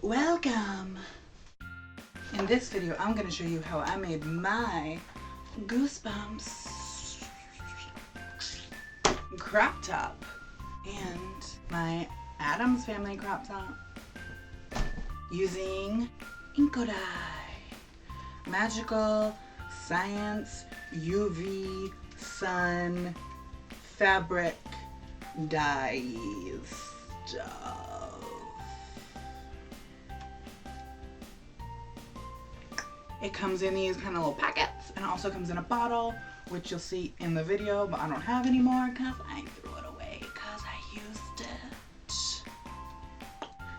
Welcome! In this video, I'm going to show you how I made my Goosebumps crop top and my Addams Family crop top using Inkodye Magical Science UV Sun Fabric Dye stuff. It comes in these kind of little packets, and it also comes in a bottle, which you'll see in the video, but I don't have anymore because I threw it away because I used it.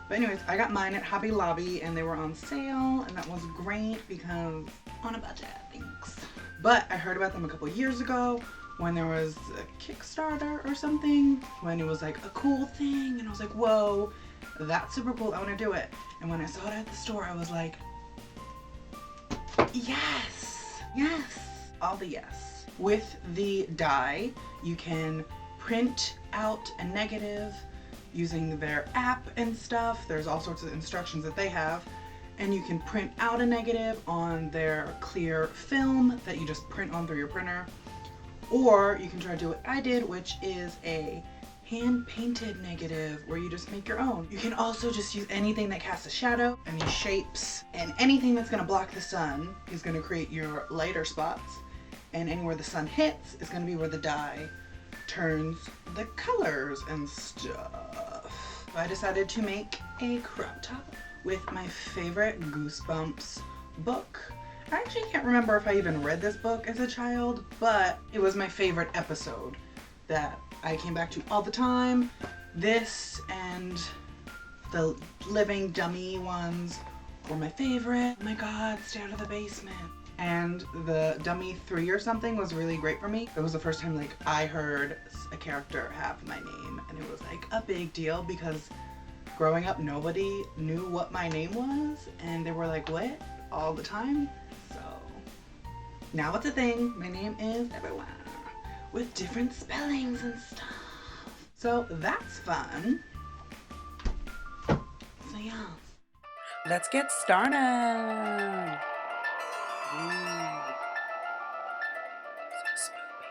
But anyways, I got mine at Hobby Lobby and they were on sale, and that was great because on a budget, thanks. But I heard about them a couple years ago when there was a Kickstarter or something, when it was like a cool thing, and I was like, whoa, that's super cool, I want to do it. And when I saw it at the store, I was like, yes, yes, all the yes. With the dye, you can print out a negative using their app and stuff. There's all sorts of instructions that they have, and you can print out a negative on their clear film that you just print on through your printer, or you can try to do what I did, which is a hand-painted negative where you just make your own. You can also just use anything that casts a shadow, any shapes, and anything that's going to block the sun is going to create your lighter spots, and anywhere the sun hits is going to be where the dye turns the colors and stuff. So I decided to make a crop top with my favorite Goosebumps book. I actually can't remember if I even read this book as a child, but it was my favorite episode that I came back to all the time. This and the living dummy ones were my favorite. Oh my god, Stay Out of the Basement. And the dummy 3 or something was really great for me. It was the first time like I heard a character have my name, and it was like a big deal because growing up nobody knew what my name was, and they were like, what? All the time. So now it's a thing. My name is everywhere with different spellings and stuff. So that's fun. So yeah. Let's get started. Ooh. So spooky.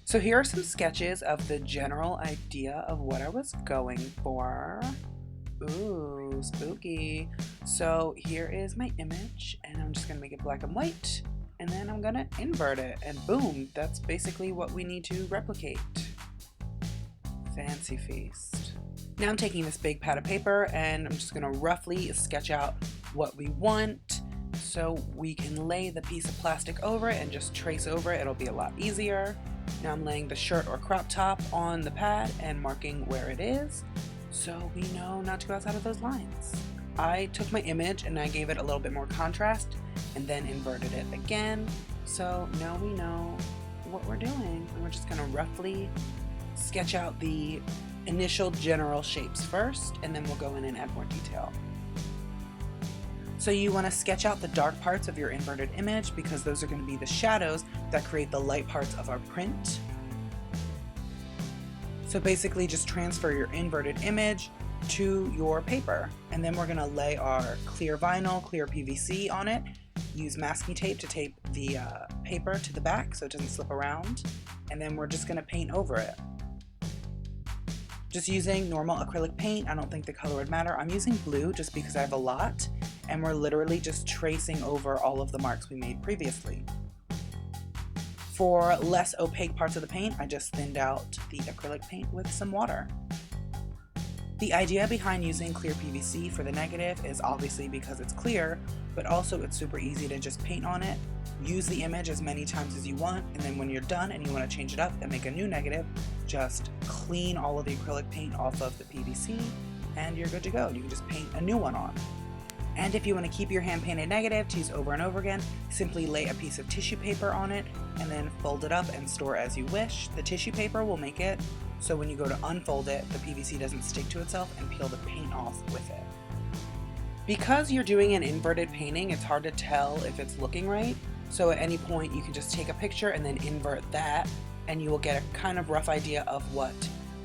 So here are some sketches of the general idea of what I was going for. Ooh, spooky. So here is my image, and I'm just gonna make it black and white. And then I'm gonna invert it, and boom, that's basically what we need to replicate. Fancy feast. Now I'm taking this big pad of paper, and I'm just gonna roughly sketch out what we want so we can lay the piece of plastic over it and just trace over it. It'll be a lot easier. Now I'm laying the shirt or crop top on the pad and marking where it is so we know not to go outside of those lines. I took my image and I gave it a little bit more contrast and then inverted it again. So now we know what we're doing, and we're just gonna roughly sketch out the initial general shapes first, and then we'll go in and add more detail. So you wanna sketch out the dark parts of your inverted image because those are gonna be the shadows that create the light parts of our print. So basically just transfer your inverted image to your paper, and then we're gonna lay our clear vinyl, clear PVC on it, use masking tape to tape the paper to the back so it doesn't slip around, and then we're just gonna paint over it. Just using normal acrylic paint. I don't think the color would matter. I'm using blue just because I have a lot, and we're literally just tracing over all of the marks we made previously. For less opaque parts of the paint, I just thinned out the acrylic paint with some water. The idea behind using clear PVC for the negative is obviously because it's clear, but also it's super easy to just paint on it. Use the image as many times as you want, and then when you're done and you want to change it up and make a new negative, just clean all of the acrylic paint off of the PVC and you're good to go. You can just paint a new one on. And if you want to keep your hand-painted negative to use over and over again, simply lay a piece of tissue paper on it and then fold it up and store as you wish. The tissue paper will make it so when you go to unfold it, the PVC doesn't stick to itself and peel the paint off with it. Because you're doing an inverted painting, it's hard to tell if it's looking right. So at any point, you can just take a picture and then invert that, and you will get a kind of rough idea of what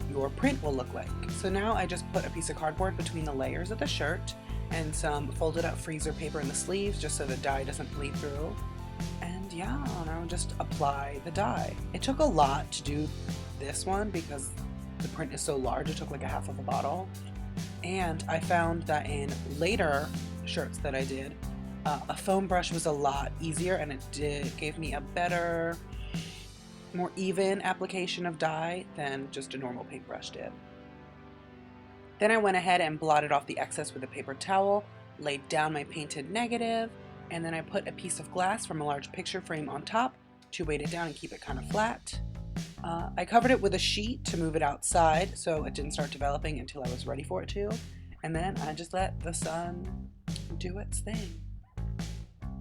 your print will look like. So now I just put a piece of cardboard between the layers of the shirt and some folded up freezer paper in the sleeves just so the dye doesn't bleed through. And yeah, now just apply the dye. It took a lot to do this one because the print is so large. It took like a half of a bottle. And I found that in later shirts that I did, a foam brush was a lot easier, and it gave me a better, more even application of dye than just a normal paintbrush did. Then I went ahead and blotted off the excess with a paper towel, laid down my painted negative, and then I put a piece of glass from a large picture frame on top to weight it down and keep it kind of flat. I covered it with a sheet to move it outside so it didn't start developing until I was ready for it to. And then I just let the sun do its thing.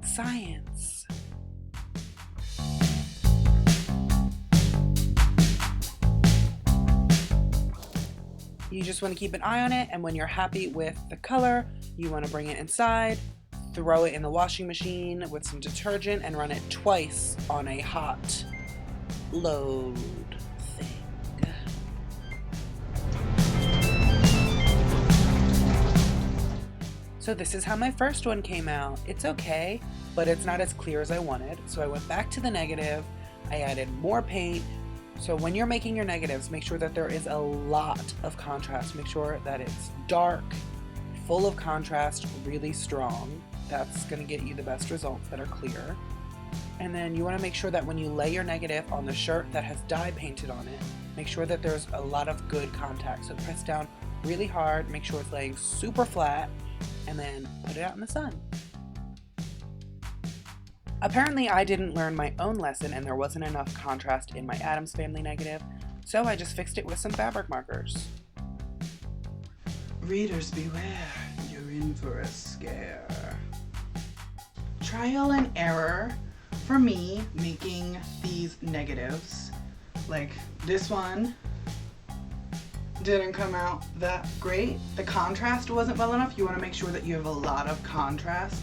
Science. You just want to keep an eye on it, and when you're happy with the color, you want to bring it inside, throw it in the washing machine with some detergent, and run it twice on a hot load thing. So this is how my first one came out. It's okay, but it's not as clear as I wanted. So I went back to the negative, I added more paint. So when you're making your negatives, make sure that there is a lot of contrast. Make sure that it's dark, full of contrast, really strong. That's going to get you the best results that are clear. And then you want to make sure that when you lay your negative on the shirt that has dye painted on it, make sure that there's a lot of good contact. So press down really hard, make sure it's laying super flat, and then put it out in the sun. Apparently I didn't learn my own lesson and there wasn't enough contrast in my Addams Family negative, so I just fixed it with some fabric markers. Readers beware, you're in for a scare. Trial and error for me making these negatives. Like this one didn't come out that great. The contrast wasn't well enough. You want to make sure that you have a lot of contrast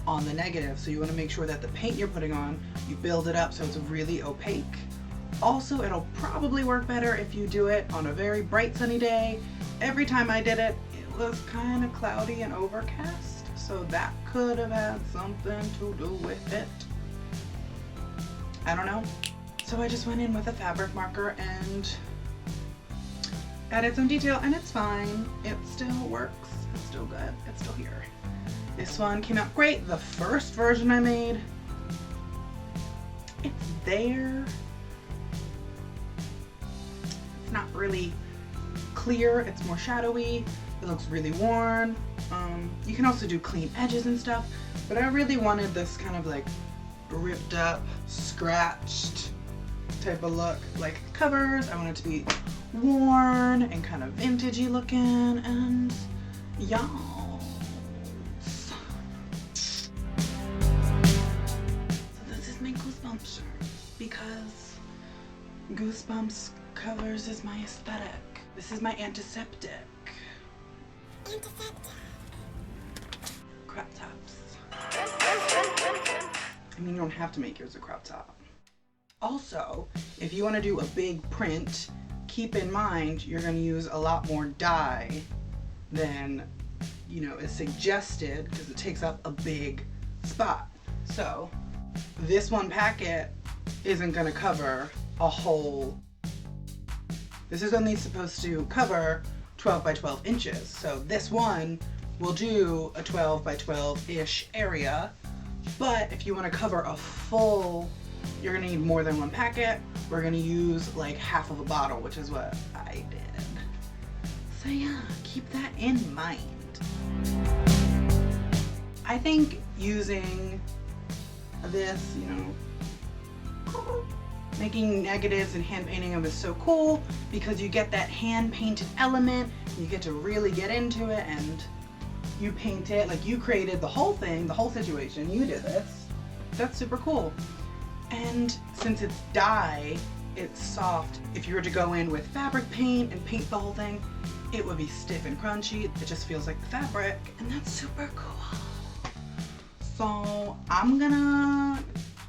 on the negative. So you want to make sure that the paint you're putting on, you build it up so it's really opaque. Also, it'll probably work better if you do it on a very bright sunny day. Every time I did it, it was kind of cloudy and overcast, so that could have had something to do with it. I don't know. So I just went in with a fabric marker and added some detail, and it's fine. It still works. It's still good. It's still here. This one came out great. The first version I made, it's there. It's not really clear. It's more shadowy. It looks really worn. You can also do clean edges and stuff, but I really wanted this kind of like ripped up, scratched type of look, like covers. I want it to be worn and kind of vintagey looking, and yeah. So this is my Goosebumps shirt because Goosebumps covers is my aesthetic. This is my antiseptic. Crop tops. I mean, you don't have to make yours a crop top. Also, if you want to do a big print, keep in mind you're going to use a lot more dye than, is suggested, because it takes up a big spot. So this one packet isn't going to cover a whole. This is only supposed to cover 12 by 12 inches. So this one will do a 12 by 12-ish area. But if you want to cover a full, you're going to need more than one packet. We're going to use like half of a bottle, which is what I did. So yeah, keep that in mind. I think using this, making negatives and hand painting them is so cool because you get that hand painted element. You get to really get into it and you paint it, like you created the whole thing, the whole situation, you did this. That's super cool. And since it's dye, it's soft. If you were to go in with fabric paint and paint the whole thing, it would be stiff and crunchy. It just feels like the fabric, and that's super cool. So I'm gonna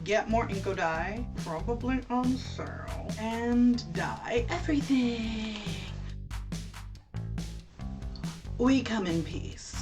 get more Inkodye, probably on sale, and dye everything. we come in peace.